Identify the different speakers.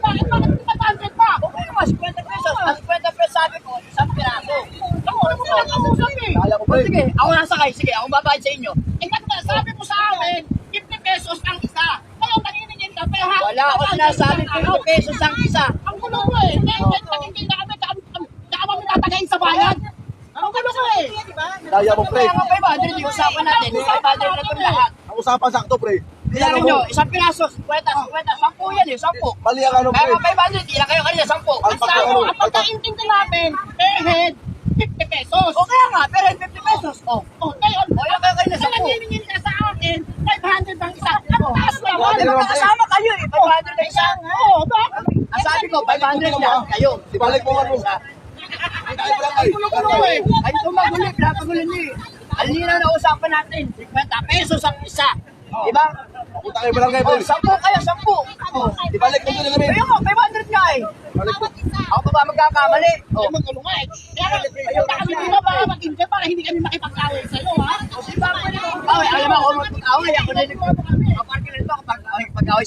Speaker 1: Bakit 500 pa?
Speaker 2: Okay naman, 50 pesos. Ang 50 pesos sabi ko, isang piraso.
Speaker 1: Ako, ano mo nag-uusap eh?
Speaker 3: Kaya ko,
Speaker 2: O
Speaker 3: pre.
Speaker 2: sige, ako nasakay. Sige, ako babayad sa inyo.
Speaker 1: Sabi mo sa amin, 50 pesos ang isa. Ngayon, naniningin ka, pero ha?
Speaker 2: Wala ako sinasabi 50 pesos ang isa.
Speaker 1: Ang gulo mo eh. Nagingin na kami, tsaka mo tatagayin sa bayan. Ang gulo mo eh.
Speaker 3: Kaya mo, pre.
Speaker 2: Kaya nga 500, yung usapan natin. 500 na itong lahat.
Speaker 3: Ang usapan sakto, pre.
Speaker 2: Bilangan nyo, isang piraso, 50, 10 yan eh, 10.
Speaker 3: Mali ang ano,
Speaker 2: Kaya
Speaker 3: pre.
Speaker 2: nga 500, ilan kayo kanina, 10.
Speaker 1: Ang pagkaintindi namin, per head, 50 pesos.
Speaker 2: O kaya nga, pero 50 pesos. O,
Speaker 1: Ngayon,
Speaker 2: ilan kayo kanina, 10.
Speaker 1: naniningin ka sa akin, 500 ang isa. Ang taas naman.
Speaker 2: Kasama kayo eh, 500 na isa.
Speaker 1: Oo, bakit?
Speaker 2: Ang sabi ko, 500 yan, kayo.
Speaker 3: Ibalik mo ano. Kaya ko lang, ay.
Speaker 2: Ay, tumagulit, pinapagulit niyo eh. Halina na usapan natin, 50 pesos ang isa. Diba?
Speaker 3: Punta kayo barangay,
Speaker 2: O,
Speaker 3: pre.
Speaker 2: 10 kayo, 10.
Speaker 3: Ibalik mo din kami.
Speaker 2: Kaya mo, 500 nga eh. Ako pa ba magkakamali? O,
Speaker 1: Ay, magkulo nga eh. Kaya kami dito para mag-intay para hindi kami makipag-away sa'yo, ha?
Speaker 2: diba? Alam mo, ako magpag-away, ako na nagpaparking na ito kapag pag-away